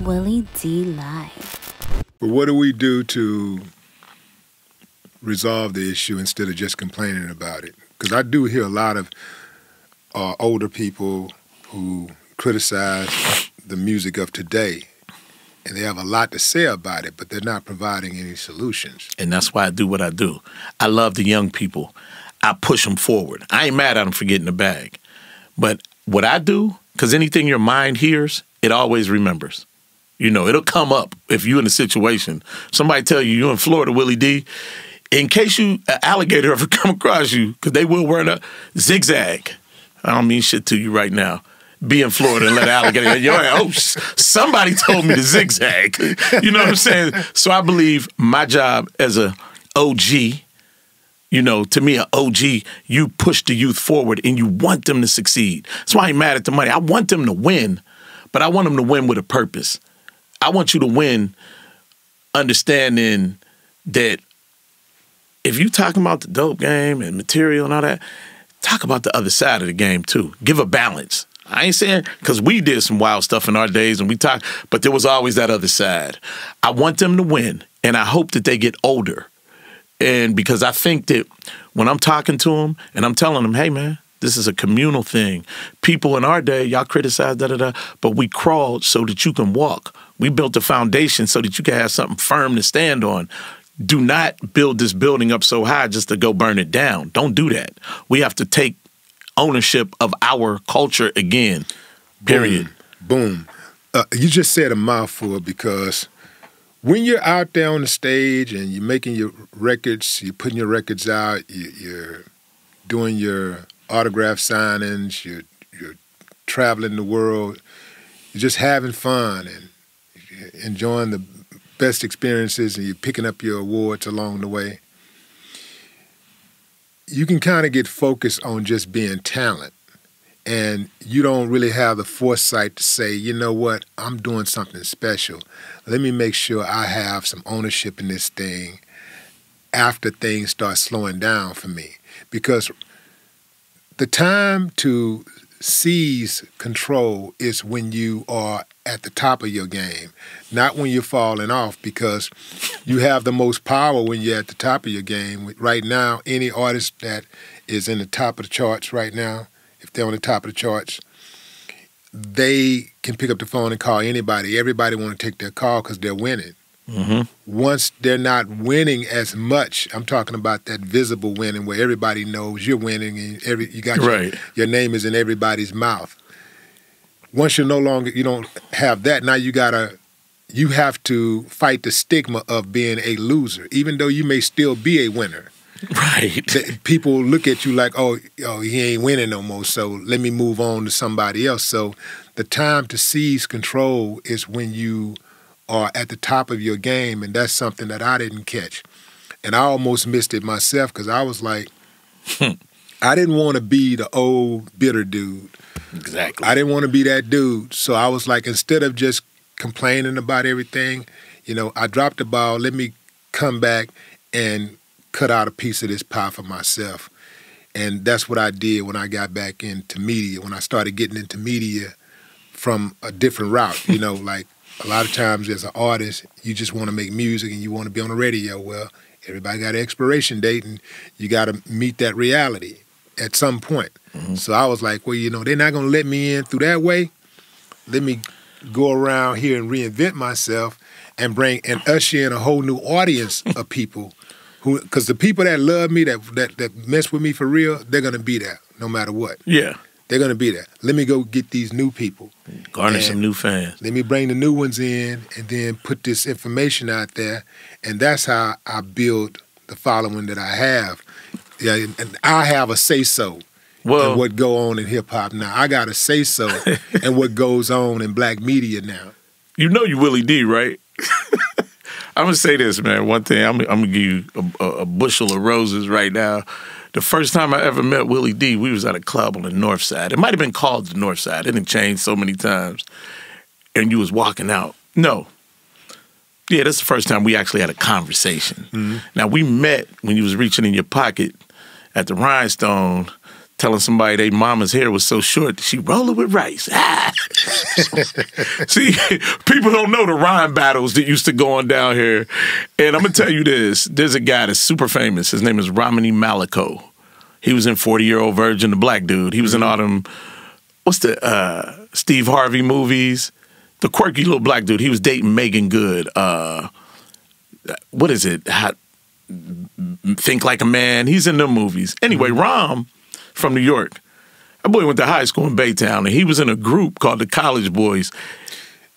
Willie D Live. But what do we do to resolve the issue instead of just complaining about it? Because I do hear a lot of older people who criticize the music of today, and they have a lot to say about it, but they're not providing any solutions. And that's why I do what I do. I love the young people. I push them forward. I ain't mad at them for getting the bag. But what I do, because anything your mind hears, it always remembers. You know, it'll come up if you're in a situation. Somebody tell you you're in Florida, Willie D. In case an alligator ever come across you, because they will wear a zigzag. I don't mean shit to you right now. Be in Florida and let an alligator. Somebody told me to zigzag. You know what I'm saying? So I believe my job as a OG, you know, to me, an OG, you push the youth forward and you want them to succeed. That's why I ain't mad at the money. I want them to win, but I want them to win with a purpose. I want you to win understanding that if you talking about the dope game and material and all that, talk about the other side of the game too. Give a balance. I ain't saying, because we did some wild stuff in our days and we talked, but there was always that other side. I want them to win, and I hope that they get older. And because I think that when I'm talking to them and I'm telling them, hey, man, this is a communal thing. People in our day, y'all criticize, but we crawled so that you can walk. We built a foundation so that you can have something firm to stand on. Do not build this building up so high just to go burn it down. Don't do that. We have to take ownership of our culture again, period. Boom. You just said a mouthful, because when you're out there on the stage and you're making your records, you're putting your records out, you're doing your autograph signings, you're traveling the world, you're just having fun and enjoying the best experiences, and you're picking up your awards along the way, you can kind of get focused on just being talent, and you don't really have the foresight to say, you know what, I'm doing something special. Let me make sure I have some ownership in this thing after things start slowing down for me. Because the time to seize control is when you are at the top of your game, not when you're falling off, because you have the most power when you're at the top of your game. Right now, any artist that is in the top of the charts right now, if they're on the top of the charts, they can pick up the phone and call anybody. Everybody want to take their call because they're winning. Mm-hmm. Once they're not winning as much, I'm talking about that visible winning where everybody knows you're winning and you got your name is in everybody's mouth. Once you're no longer, you don't have that, now you have to fight the stigma of being a loser, even though you may still be a winner. Right. People look at you like, oh, he ain't winning no more, so let me move on to somebody else. So the time to seize control is when you are at the top of your game, and that's something that I didn't catch. And I almost missed it myself, because I was like, I didn't want to be the old bitter dude. Exactly. I didn't want to be that dude. So I was like, instead of just complaining about everything, you know, I dropped the ball. Let me come back and cut out a piece of this pie for myself. And that's what I did when I got back into media, when I started getting into media from a different route. You know, like a lot of times as an artist, you just want to make music and you want to be on the radio. Well, everybody got an expiration date, and you got to meet that reality at some point. Mm-hmm. So I was like, well, you know, they're not going to let me in through that way. Let me go around here and reinvent myself and bring and usher in a whole new audience of people who, because the people that love me, that mess with me for real, they're going to be there no matter what. Yeah. They're going to be there. Let me go get these new people. Garner some new fans. Let me bring the new ones in and then put this information out there. And that's how I build the following that I have. Yeah, and I have a say-so in what go on in hip-hop now. I got a say-so in what goes on in black media now. You know you Willie D, right? I'm going to say this, man. One thing, I'm going to give you a bushel of roses right now. The first time I ever met Willie D, we was at a club on the North Side. It might have been called the North Side. It didn't change so many times. And you was walking out. No. Yeah, that's the first time we actually had a conversation. Mm-hmm. Now, we met when you was reaching in your pocket at the Rhinestone telling somebody their mama's hair was so short that she roll it with rice. Ah. See, people don't know the rhyme battles that used to go on down here. And I'm going to tell you this. There's a guy that's super famous. His name is Romany Malco. He was in 40-Year-Old Virgin, the black dude. He was in all them, what's the Steve Harvey movies? The quirky little black dude. He was dating Megan Good. What is it? Think Like a Man. He's in them movies. Anyway, Rom from New York. That boy went to high school in Baytown, and he was in a group called the College Boys.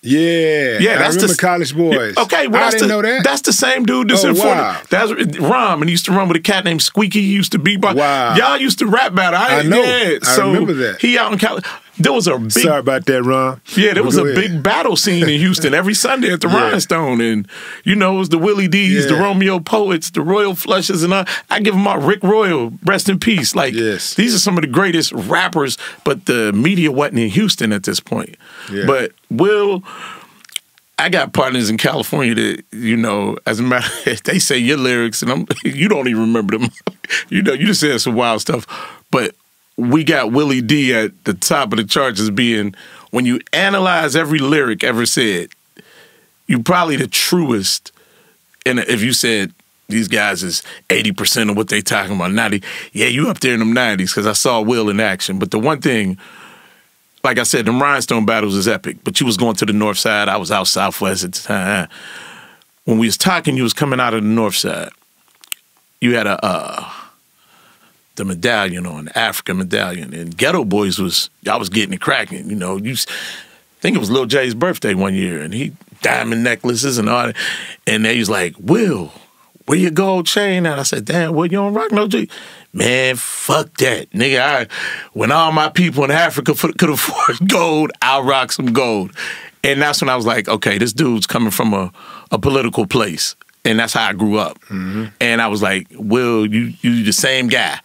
Yeah, I remember College Boys. Okay, well, I didn't know that. That's the same dude that's in 40. Wow. That's Rom, and he used to run with a cat named Squeaky. He used to beatbox. Wow. Y'all used to rap battle. I know. Yeah, I remember that. He out in California. There was a big... Sorry about that, Ron. Yeah, there was a ahead. big battle scene in Houston every Sunday at the Rhinestone. And, you know, it was the Willie D's, the Romeo Poets, the Royal Flushes, and I give them all Rick Royal, rest in peace. Like, these are some of the greatest rappers, but the media wasn't in Houston at this point. Yeah. But Will... I got partners in California that, you know, as a matter of fact, they say your lyrics and you don't even remember them. You know, you just said some wild stuff. But we got Willie D at the top of the charts as being, when you analyze every lyric ever said, you probably the truest. And if you said these guys is 80% of what they talking about, 90, yeah, you up there in them 90s because I saw Will in action. But the one thing, like I said, them Rhinestone battles is epic, but you was going to the north side. I was out southwest at the time. When we was talking, you was coming out of the north side. You had the medallion on, the African medallion, and Ghetto Boys y'all was getting it cracking. You know, I think it was Lil Jay's birthday one year, and he diamond necklaces and all that. And they was like, Will, where your gold chain at? I said, damn, Will, you don't rock no G? Man, fuck that. Nigga, when all my people in Africa could afford gold, I'll rock some gold. And that's when I was like, okay, this dude's coming from a political place. And that's how I grew up. Mm-hmm. And I was like, Will, you the same guy.